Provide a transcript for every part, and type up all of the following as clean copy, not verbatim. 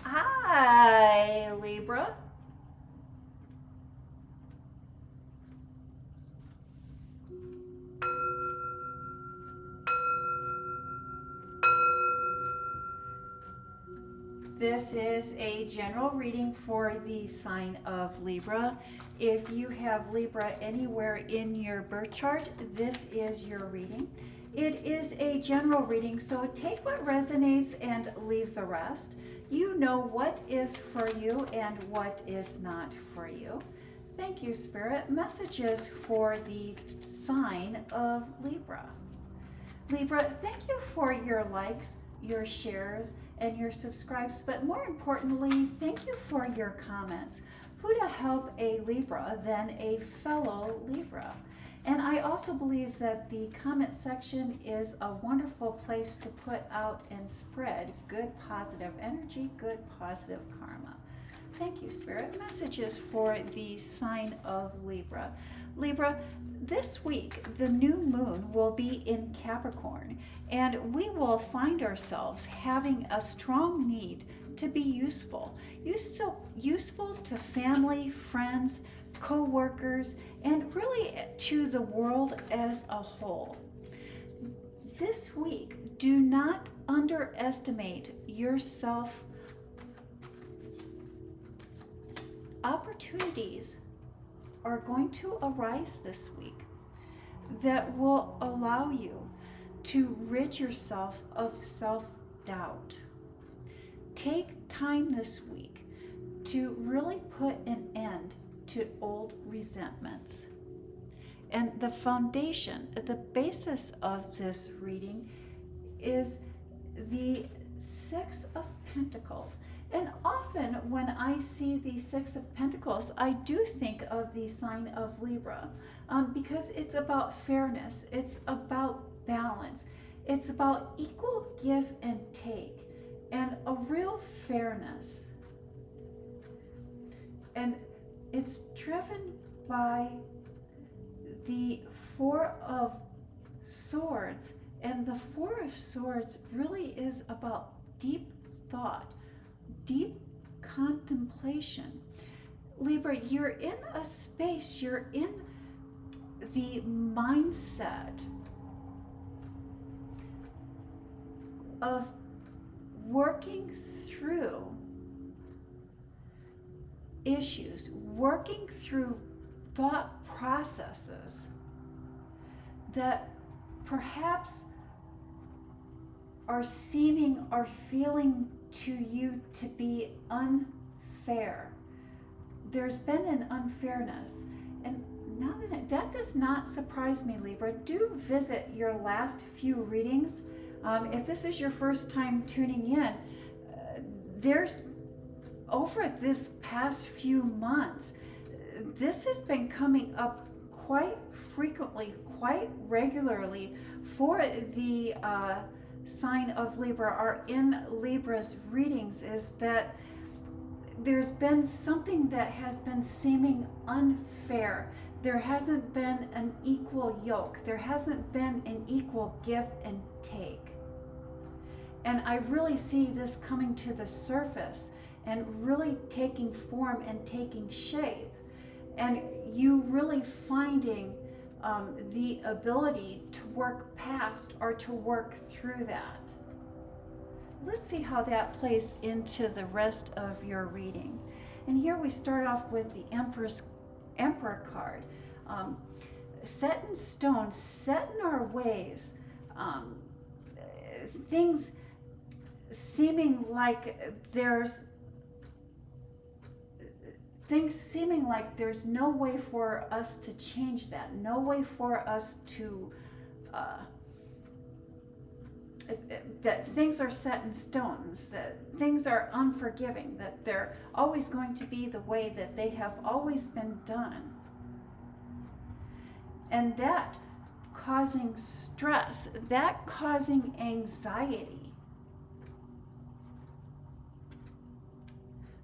Hi, Libra. This is a general reading for the sign of Libra. If you have Libra anywhere in your birth chart, this is your reading. It is a general reading, so take what resonates and leave the rest. You know what is for you and what is not for you. Thank you, Spirit. Messages for the sign of Libra. Libra, thank you for your likes, your shares, and your subscribes, but more importantly, thank you for your comments. Who to help a Libra than a fellow Libra? And I also believe that the comment section is a wonderful place to put out and spread good positive energy, good positive karma. Thank you, Spirit. Messages for the sign of Libra. Libra, this week the new moon will be in Capricorn, and we will find ourselves having a strong need to be useful. Useful to family, friends, co-workers, and really to the world as a whole. This week, do not underestimate yourself. Opportunities are going to arise this week that will allow you to rid yourself of self-doubt. Take time this week to really put an end to old resentments. And the foundation, the basis of this reading is the Six of Pentacles. And often when I see the Six of Pentacles, I do think of the sign of Libra because it's about fairness, it's about balance, it's about equal give and take, and a real fairness. And it's driven by the Four of Swords, and the Four of Swords really is about deep thought, deep contemplation. Libra, you're in a space, you're in the mindset of working through issues, working through thought processes that perhaps are seeming or feeling to you to be unfair. There's been an unfairness, and now that does not surprise me, Libra. Do visit your last few readings. If this is your first time tuning in, there's over this past few months, this has been coming up quite frequently, quite regularly for the sign of Libra, or in Libra's readings, is that there's been something that has been seeming unfair. There hasn't been an equal yoke. There hasn't been an equal give and take. And I really see this coming to the surface and really taking form and taking shape. And you really finding the ability to work past or to work through that. Let's see how that plays into the rest of your reading. And here we start off with the Emperor card. Set in stone, set in our ways. Things seeming like there's no way for us to change that, no way for us to that things are set in stones, that things are unforgiving, that they're always going to be the way that they have always been done, and that causing stress, that causing anxiety.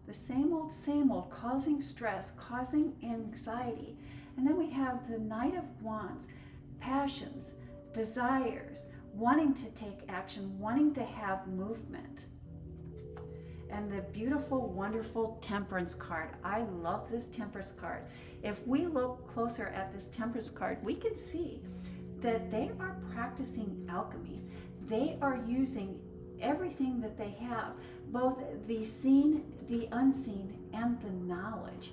The same old, causing stress, causing anxiety. And then we have the Knight of Wands, passions, desires, wanting to take action, wanting to have movement. and the beautiful, wonderful Temperance card. I love this Temperance card. If we look closer at this Temperance card, we can see that they are practicing alchemy. They are using everything that they have, both the seen, the unseen, and the knowledge,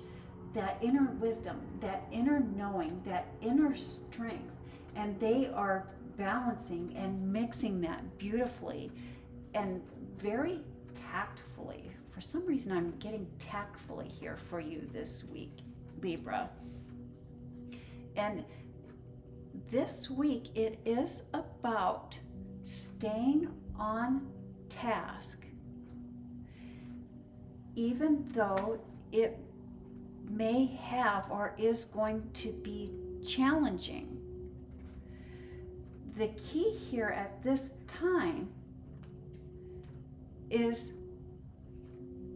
that inner wisdom, that inner knowing, that inner strength, and they are balancing and mixing that beautifully and very tactfully. For some reason, I'm getting tactfully here for you this week, Libra. And this week, it is about staying on task, even though it may have or is going to be challenging. The key here at this time is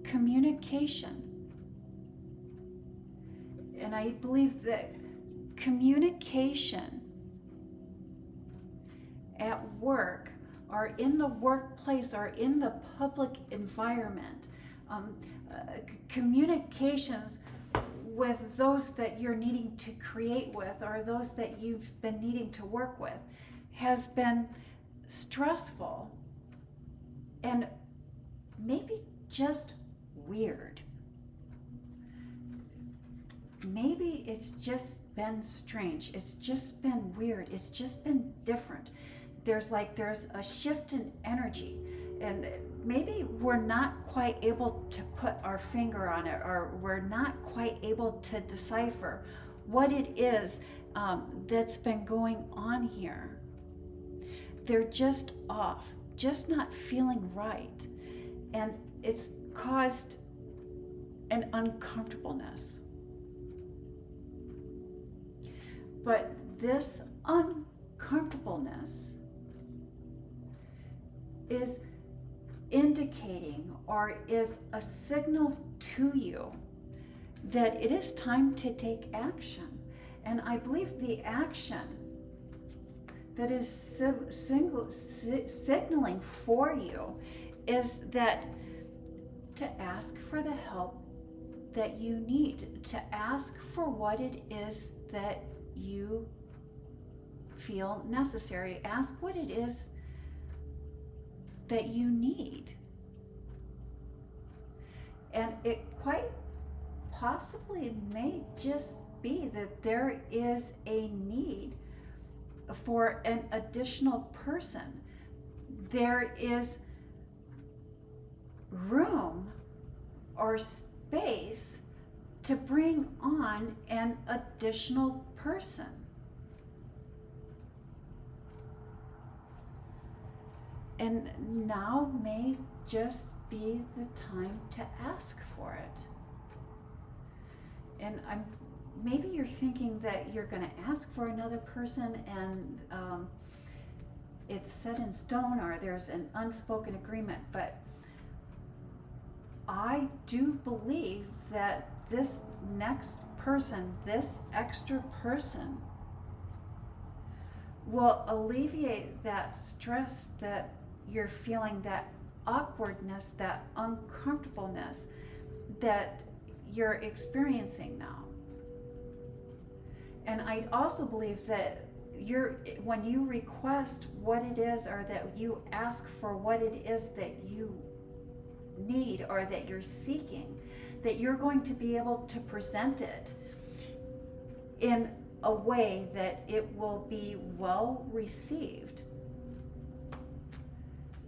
communication. And I believe that communication at work or in the workplace or in the public environment, communications with those that you're needing to create with or those that you've been needing to work with has been stressful and maybe just weird. Maybe it's just been strange. It's just been weird. It's just been different. There's a shift in energy, and maybe we're not quite able to put our finger on it, or we're not quite able to decipher what it is that's been going on here. They're just off, just not feeling right, and it's caused an uncomfortableness. But this uncomfortableness is indicating or is a signal to you that it is time to take action. And I believe the action that is signaling for you is that to ask for the help that you need, to ask for what it is that you feel necessary. Ask what it is that you need. And it quite possibly may just be that there is a need for an additional person. There is room or space to bring on an additional person. And now may just be the time to ask for it. And maybe you're thinking that you're going to ask for another person and it's set in stone or there's an unspoken agreement, but I do believe that this next person, this extra person, will alleviate that stress that you're feeling, that awkwardness, that uncomfortableness that you're experiencing now. And I also believe that when you request what it is, or that you ask for what it is that you need or that you're seeking, that you're going to be able to present it in a way that it will be well received.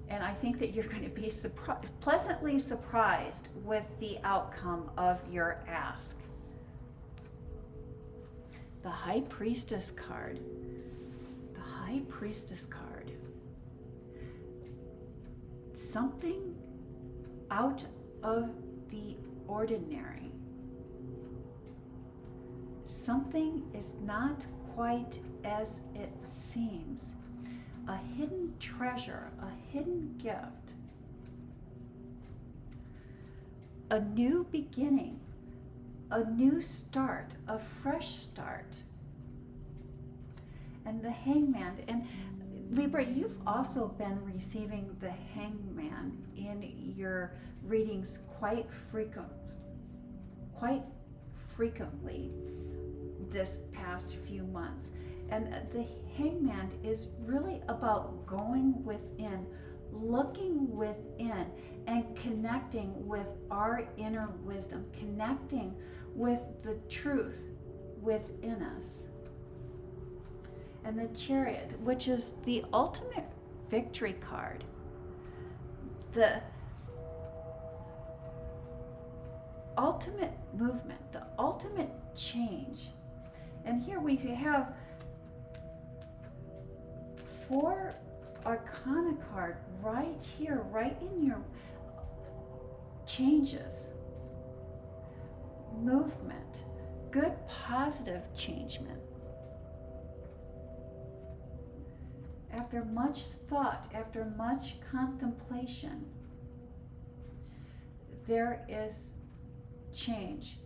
And I think that you're going to be pleasantly surprised with the outcome of your ask. The High Priestess card. The High Priestess card. Something out of the ordinary. Something is not quite as it seems. A hidden treasure, a hidden gift. A new beginning, a new start, a fresh start. And the Hangman. And Libra, you've also been receiving the Hangman in your readings quite frequently this past few months. And the Hangman is really about going within, looking within, and connecting with our inner wisdom, connecting with the truth within us. And the Chariot, which is the ultimate victory card, the ultimate movement, the ultimate change. And here we have 4 Arcana card right here, right in your changes, movement, good positive changement. After much thought, after much contemplation, there is change.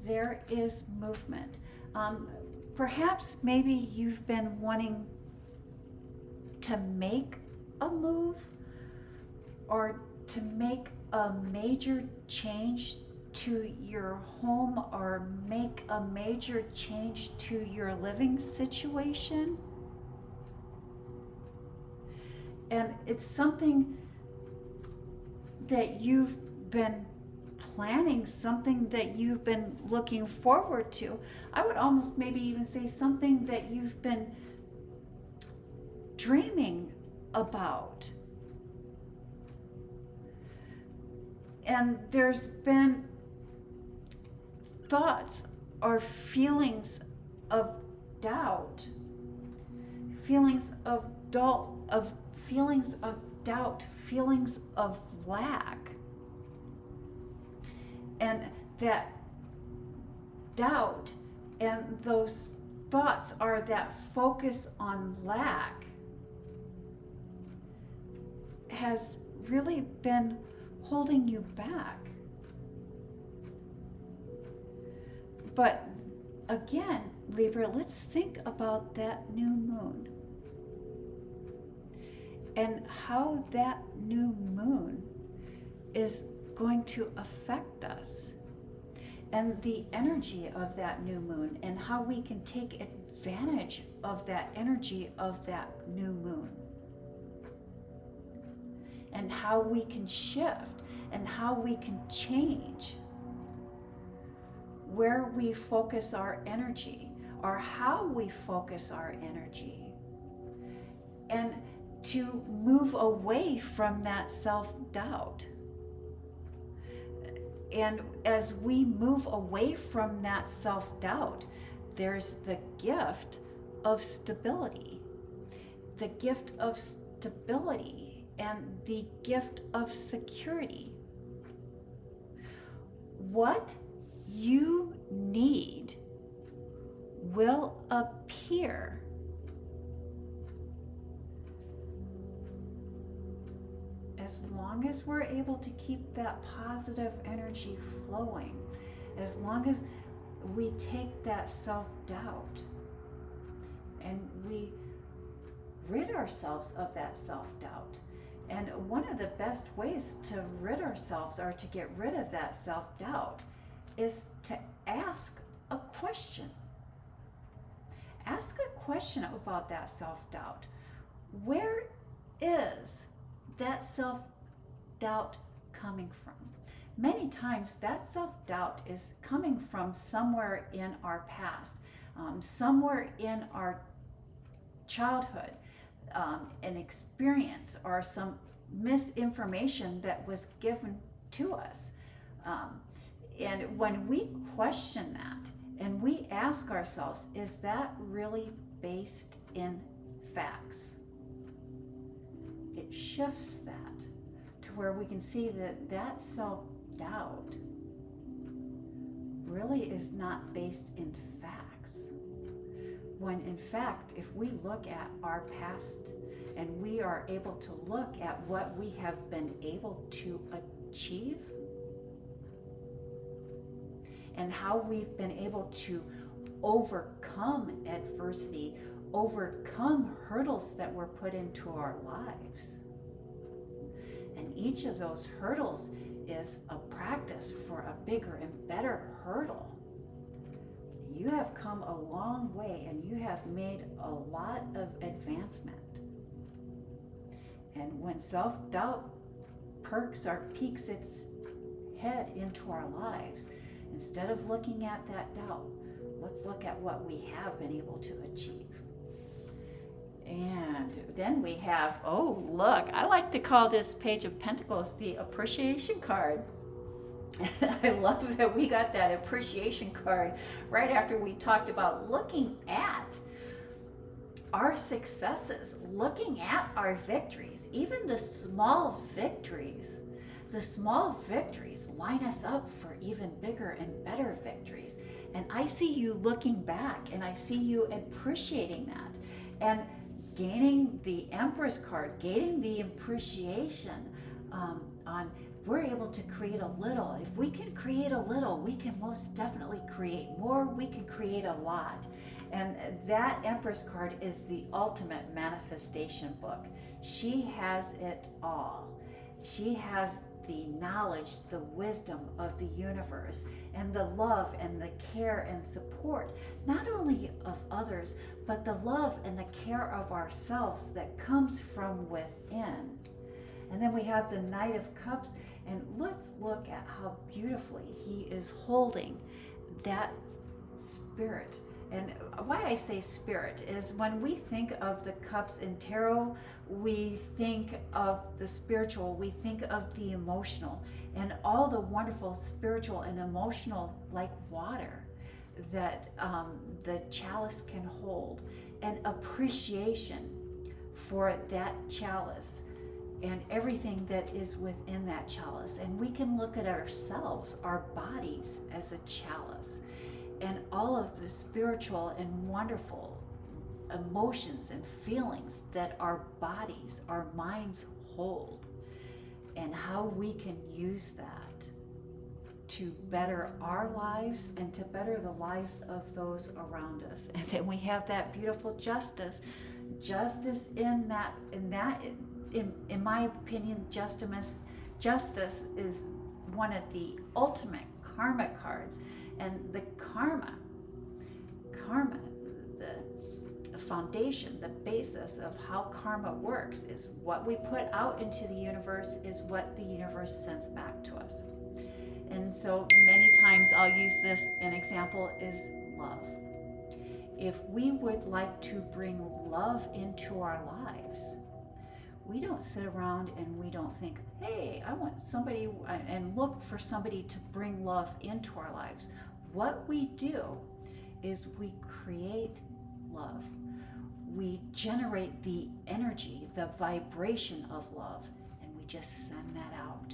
There is movement. Perhaps maybe you've been wanting to make a move or to make a major change to your home or make a major change to your living situation. And it's something that you've been planning, something that you've been looking forward to. I would almost maybe even say something that you've been dreaming about. And there's been thoughts or feelings of doubt, feelings of feelings of lack. And that doubt and those thoughts are that focus on lack has really been holding you back. But again, Libra, let's think about that new moon and how that new moon is going to affect us, and the energy of that new moon, and how we can take advantage of that energy of that new moon, and how we can shift and how we can change where we focus our energy or how we focus our energy, and to move away from that self-doubt. And as we move away from that self-doubt, there's the gift of stability. The gift of stability and the gift of security. What you need will appear. As long as we're able to keep that positive energy flowing, as long as we take that self-doubt and we rid ourselves of that self-doubt. And one of the best ways to rid ourselves or to get rid of that self-doubt is to ask a question. Ask a question about that self-doubt. Where is that self-doubt coming from? Many times that self-doubt is coming from somewhere in our past, somewhere in our childhood, an experience or some misinformation that was given to us. And when we question that and we ask ourselves, is that really based in facts? It shifts that to where we can see that that self-doubt really is not based in facts. When in fact, if we look at our past and we are able to look at what we have been able to achieve and how we've been able to overcome adversity, overcome hurdles that were put into our lives. And each of those hurdles is a practice for a bigger and better hurdle. You have come a long way and you have made a lot of advancement. And when self-doubt peeks its head into our lives, instead of looking at that doubt, let's look at what we have been able to achieve. And then we have, oh, look, I like to call this Page of Pentacles the appreciation card. I love that we got that appreciation card right after we talked about looking at our successes, looking at our victories, even the small victories. The small victories line us up for even bigger and better victories. And I see you looking back, and I see you appreciating that. And gaining the Empress card, gaining the appreciation on we're able to create a little. If we can create a little, we can most definitely create more. We can create a lot. And that Empress card is the ultimate manifestation book. She has it all. She has the knowledge, the wisdom of the universe, and the love and the care and support, not only of others, but the love and the care of ourselves that comes from within. And then we have the Knight of Cups, and let's look at how beautifully he is holding that spirit. And why I say spirit is when we think of the cups in tarot, we think of the spiritual, we think of the emotional, and all the wonderful spiritual and emotional, like water, that the chalice can hold, and appreciation for that chalice and everything that is within that chalice. And we can look at ourselves, our bodies, as a chalice, and all of the spiritual and wonderful emotions and feelings that our bodies, our minds hold, and how we can use that to better our lives and to better the lives of those around us. And then we have that beautiful justice in my opinion, justice is one of the ultimate karma cards. And the karma, the foundation, the basis of how karma works is what we put out into the universe is what the universe sends back to us. And so many times I'll use this, an example is love. If we would like to bring love into our lives, we don't sit around and we don't think, hey, I want somebody, and look for somebody to bring love into our lives. What we do is we create love. We generate the energy, the vibration of love, and we just send that out.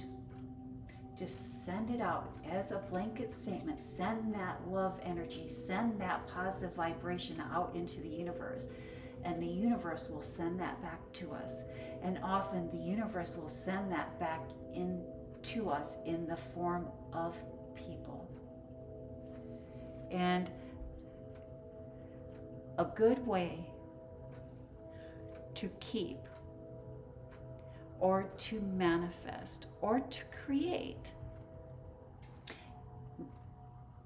Just send it out as a blanket statement. Send that love energy, send that positive vibration out into the universe. And the universe will send that back to us. And often the universe will send that back into us in the form of people. And a good way to keep or to manifest or to create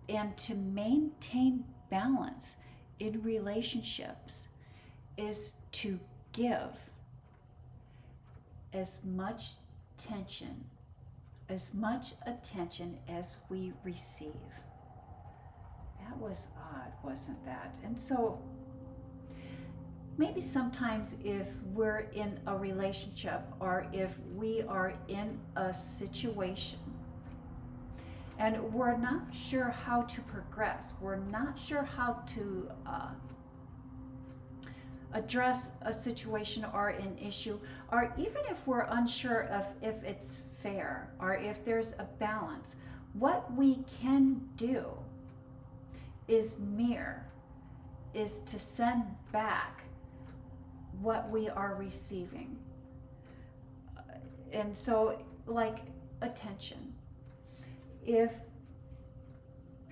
and to maintain balance in relationships is to give as much attention as we receive. That was odd, wasn't that? And so maybe sometimes if we're in a relationship or if we are in a situation and we're not sure how to progress, we're not sure how to address a situation or an issue, or even if we're unsure of if it's fair or if there's a balance, what we can do is to send back what we are receiving. And so, like attention. If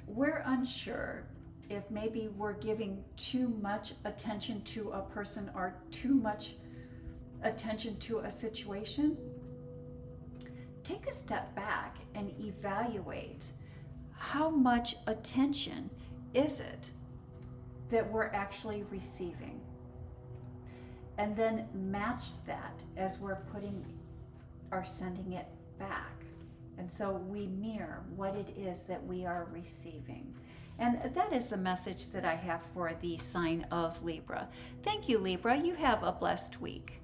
we're unsure, if maybe we're giving too much attention to a person or too much attention to a situation, take a step back and evaluate how much attention is it that we're actually receiving. And then match that as we're sending it back. And so we mirror what it is that we are receiving. And that is the message that I have for the sign of Libra. Thank you, Libra. You have a blessed week.